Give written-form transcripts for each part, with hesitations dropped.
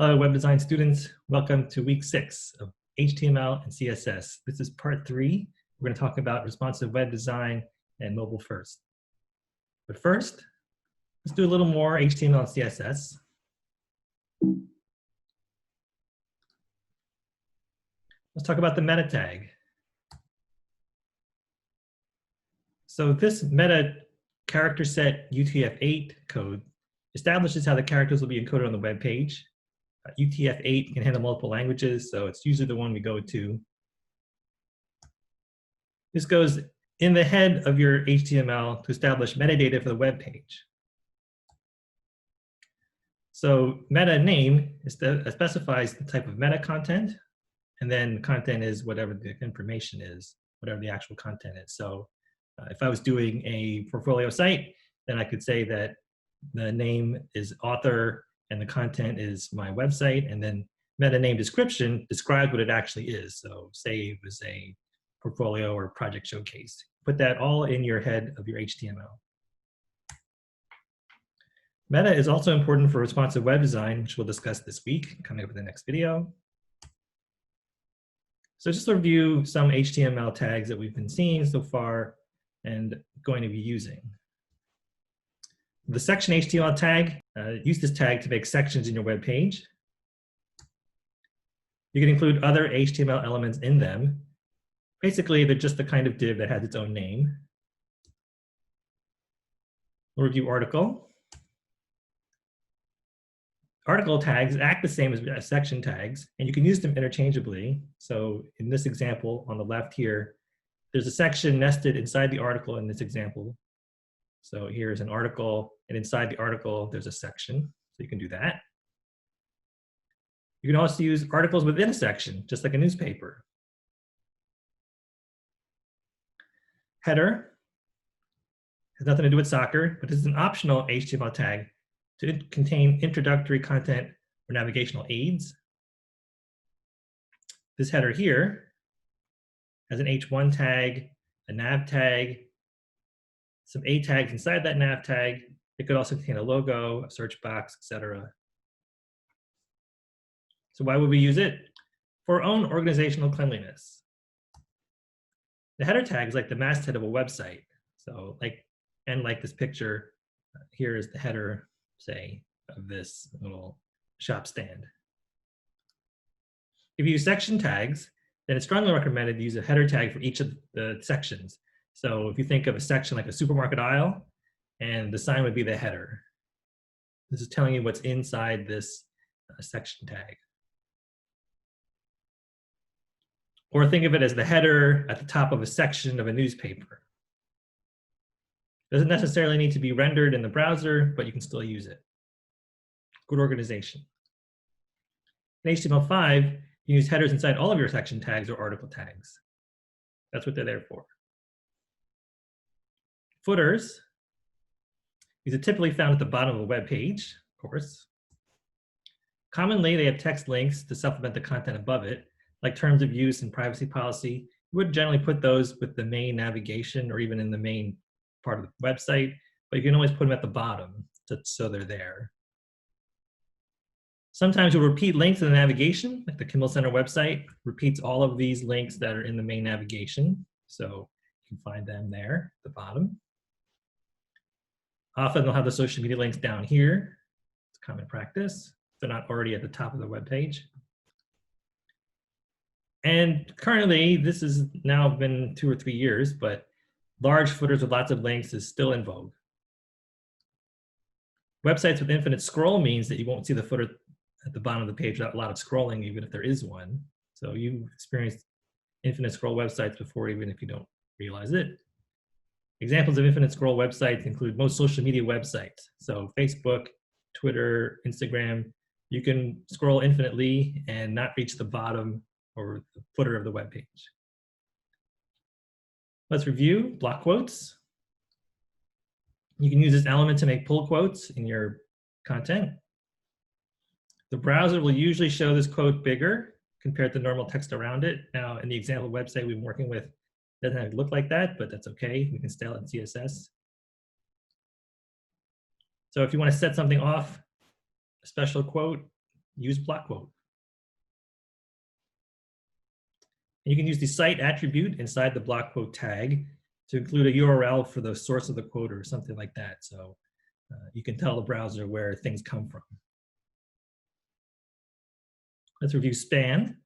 Hello, web design students. Welcome to week 6 of HTML and CSS. This is part 3. We're going to talk about responsive web design and mobile first. But first, let's do a little more HTML and CSS. Let's talk about the meta tag. So this meta character set UTF-8 code establishes how the characters will be encoded on the web page. UTF-8 can handle multiple languages, so it's usually the one we go to. This goes in the head of your HTML to establish metadata for the web page. So meta name specifies the type of meta content, and then content is whatever the information is, whatever the actual content is. So if I was doing a portfolio site, then I could say that the name is author and the content is my website, and then meta name description describes what it actually is. So say it was a portfolio or project showcase. Put that all in your head of your HTML. Meta is also important for responsive web design, which we'll discuss this week, coming up in the next video. So just to review some HTML tags that we've been seeing so far and going to be using. The section HTML tag, use this tag to make sections in your web page. You can include other HTML elements in them. Basically, they're just the kind of div that has its own name. We'll review article. Article tags act the same as section tags, and you can use them interchangeably. So in this example on the left here, there's a section nested inside the article in this example. So here's an article, and inside the article, there's a section. So you can do that. You can also use articles within a section, just like a newspaper. Header has nothing to do with soccer, but it's an optional HTML tag to contain introductory content or navigational aids. This header here has an H1 tag, a nav tag, some A tags inside that nav tag. It could also contain a logo, a search box, etc. So why would we use it? For our own organizational cleanliness. The header tag is like the masthead of a website. So like this picture, here is the header, say, of this little shop stand. If you use section tags, then it's strongly recommended to use a header tag for each of the sections. So if you think of a section like a supermarket aisle, and the sign would be the header. This is telling you what's inside this section tag. Or think of it as the header at the top of a section of a newspaper. Doesn't necessarily need to be rendered in the browser, but you can still use it. Good organization. In HTML5, you use headers inside all of your section tags or article tags. That's what they're there for. Footers. These are typically found at the bottom of a web page, of course. Commonly, they have text links to supplement the content above it, like terms of use and privacy policy. You would generally put those with the main navigation or even in the main part of the website, but you can always put them at the bottom so they're there. Sometimes you'll repeat links in the navigation, like the Kimmel Center website repeats all of these links that are in the main navigation. So you can find them there at the bottom. Often they'll have the social media links down here. It's common practice. They're not already at the top of the web page. And currently, this has now been 2 or 3 years, but large footers with lots of links is still in vogue. Websites with infinite scroll means that you won't see the footer at the bottom of the page without a lot of scrolling, even if there is one. So you've experienced infinite scroll websites before, even if you don't realize it. Examples of infinite scroll websites include most social media websites. So Facebook, Twitter, Instagram, you can scroll infinitely and not reach the bottom or the footer of the web page. Let's review block quotes. You can use this element to make pull quotes in your content. The browser will usually show this quote bigger compared to normal text around it. Now, in the example website we've been working with, it doesn't have to look like that, but that's okay. We can style it in CSS. So if you want to set something off, a special quote, use block quote. And you can use the site attribute inside the block quote tag to include a URL for the source of the quote or something like that. So you can tell the browser where things come from. Let's review span.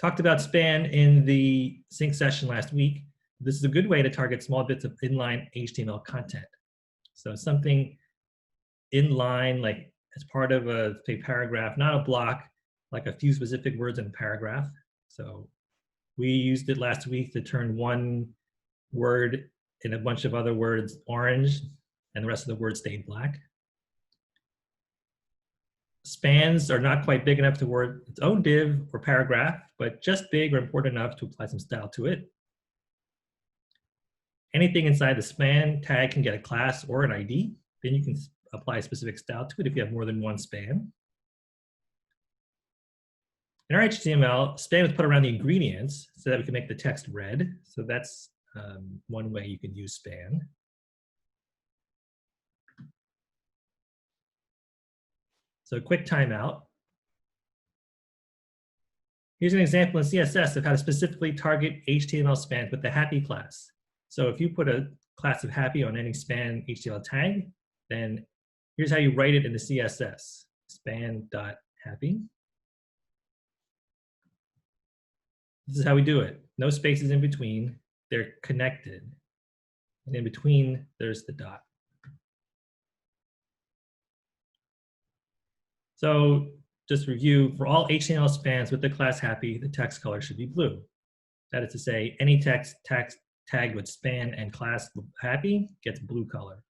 Talked about span in the sync session last week. This is a good way to target small bits of inline HTML content. So something inline, like as part of a paragraph, not a block, like a few specific words in a paragraph. So we used it last week to turn one word in a bunch of other words orange, and the rest of the words stayed black. Spans are not quite big enough to word its own div or paragraph, but just big or important enough to apply some style to it. Anything inside the span tag can get a class or an ID. Then you can apply a specific style to it if you have more than one span. In our HTML, span is put around the ingredients so that we can make the text red. So that's one way you can use span. So a quick timeout. Here's an example in CSS of how to specifically target HTML spans with the happy class. So if you put a class of happy on any span HTML tag, then here's how you write it in the CSS, span.happy. This is how we do it. No spaces in between. They're connected. And in between, there's the dot. So just review, for all HTML spans with the class happy, the text color should be blue. That is to say, any text tagged with span and class happy gets blue color.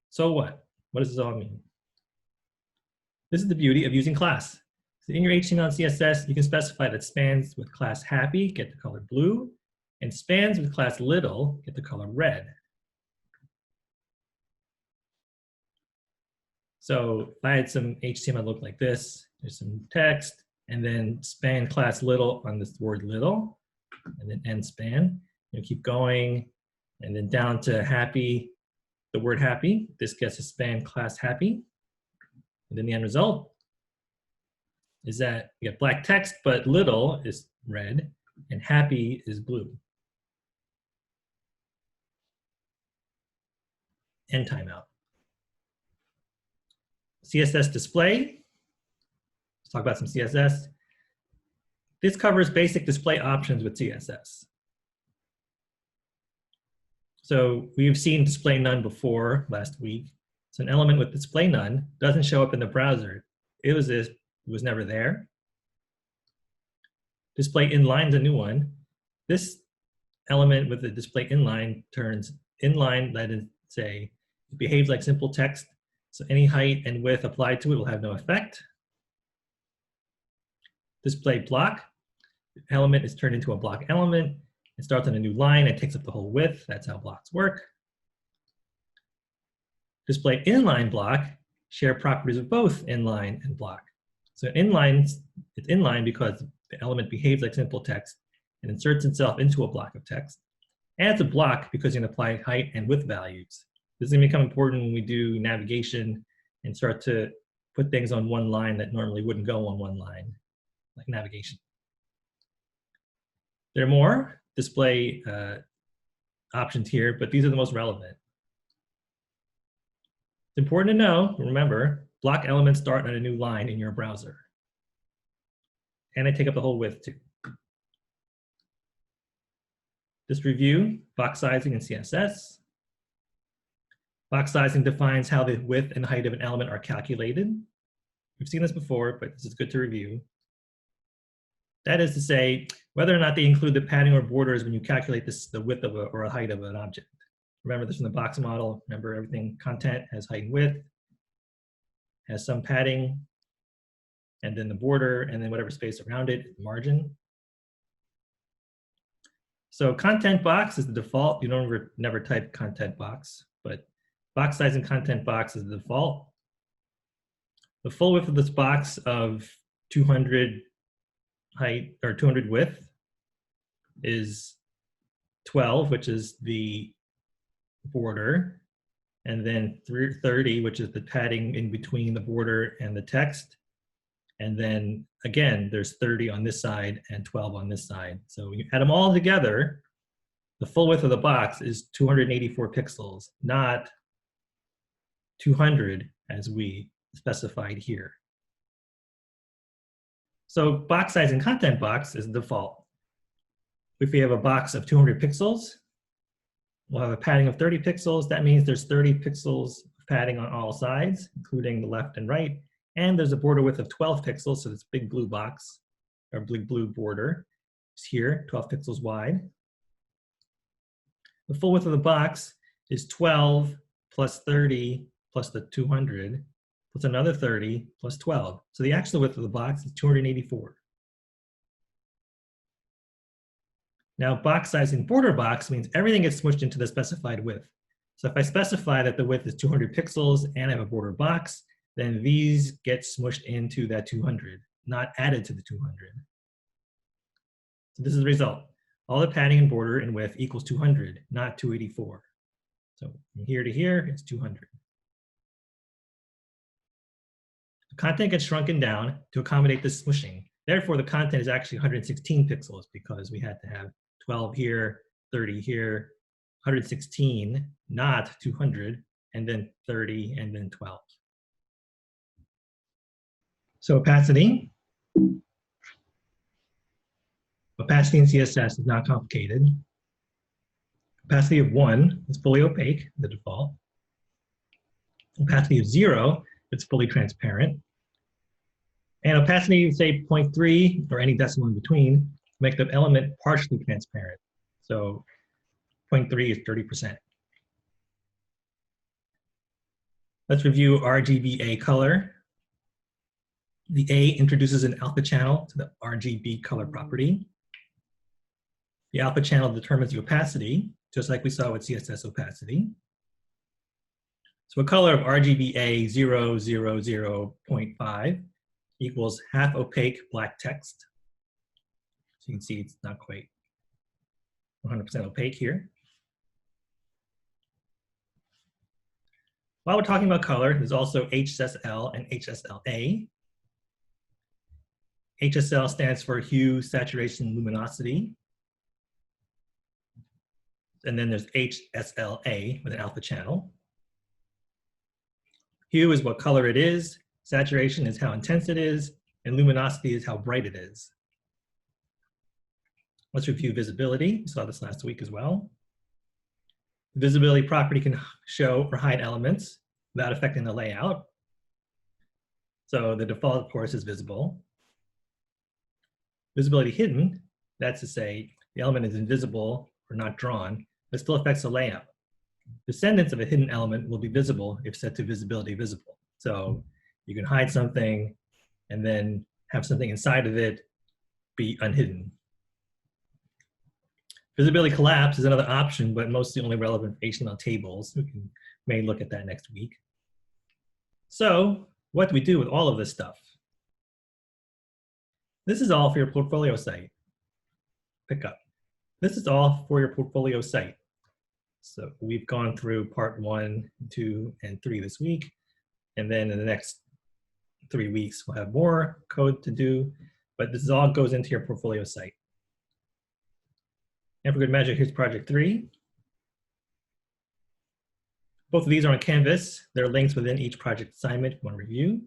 So what? What does this all mean? This is the beauty of using class. So in your HTML and CSS, you can specify that spans with class happy get the color blue, and spans with class little get the color red. So if I had some HTML look like this, there's some text, and then span class little on this word little, and then end span. You keep going, and then down to happy, the word happy. This gets a span class happy. And then the end result is that you get black text, but little is red, and happy is blue. End timeout. CSS display. Let's talk about some CSS. This covers basic display options with CSS. So we've seen display none before last week. So an element with display none doesn't show up in the browser. It was never there. Display inline is a new one. This element with the display inline turns inline, that is say, it behaves like simple text. So any height and width applied to it will have no effect. Display block, the element is turned into a block element. It starts on a new line, it takes up the whole width. That's how blocks work. Display inline block share properties of both inline and block. So inline, it's inline because the element behaves like simple text and inserts itself into a block of text. And it's a block because you can apply height and width values. This is going to become important when we do navigation and start to put things on one line that normally wouldn't go on one line, like navigation. There are more display options here, but these are the most relevant. It's important to know, remember, block elements start on a new line in your browser. And they take up the whole width too. Just review box sizing in CSS. Box sizing defines how the width and height of an element are calculated. We've seen this before, but this is good to review. That is to say, whether or not they include the padding or borders when you calculate the width of or a height of an object. Remember this from the box model. Remember everything content has height and width, has some padding, and then the border, and then whatever space around it, margin. So content box is the default. You don't never type content box, but box size and content box is the default. The full width of this box of 200 height or 200 width is 12, which is the border, and then 30, which is the padding in between the border and the text. And then again, there's 30 on this side and 12 on this side. So when you add them all together, the full width of the box is 284 pixels, not 200 as we specified here. So box size and content box is the default. If we have a box of 200 pixels, we'll have a padding of 30 pixels. That means there's 30 pixels of padding on all sides, including the left and right. And there's a border width of 12 pixels, so this big blue box, or big blue border is here, 12 pixels wide. The full width of the box is 12 plus 30 plus the 200 plus another 30 plus 12. So the actual width of the box is 284. Now box size in border box means everything gets smushed into the specified width. So if I specify that the width is 200 pixels and I have a border box, then these get smushed into that 200, not added to the 200. So this is the result. All the padding and border and width equals 200, not 284. So from here to here, it's 200. The content gets shrunken down to accommodate this smushing. Therefore, the content is actually 116 pixels because we had to have 12 here, 30 here, 116, not 200, and then 30, and then 12. So opacity. Opacity in CSS is not complicated. Opacity of 1 is fully opaque, the default. Opacity of 0, it's fully transparent. And opacity, say 0.3 or any decimal in between, make the element partially transparent. So 0.3 is 30%. Let's review RGBA color. The A introduces an alpha channel to the RGB color property. The alpha channel determines the opacity, just like we saw with CSS opacity. So a color of RGBA 000.5 equals half opaque black text. So you can see it's not quite 100% opaque here. While we're talking about color, there's also HSL and HSLA. HSL stands for hue, saturation, luminosity. And then there's HSLA with an alpha channel. Hue is what color it is, saturation is how intense it is, and luminosity is how bright it is. Let's review visibility. We saw this last week as well. The visibility property can show or hide elements without affecting the layout. So the default, of course, is visible. Visibility hidden, that's to say the element is invisible or not drawn, but still affects the layout. Descendants of a hidden element will be visible if set to visibility visible. So you can hide something and then have something inside of it be unhidden. Visibility collapse is another option, but mostly only relevant for HTML tables. We may look at that next week. So what do we do with all of this stuff? This is all for your portfolio site. Pick up. This is all for your portfolio site. So we've gone through part 1, 2, and 3 this week. And then in the next 3 weeks, we'll have more code to do. But this all goes into your portfolio site. And for good measure, here's project 3. Both of these are on Canvas. There are links within each project assignment if you want to review.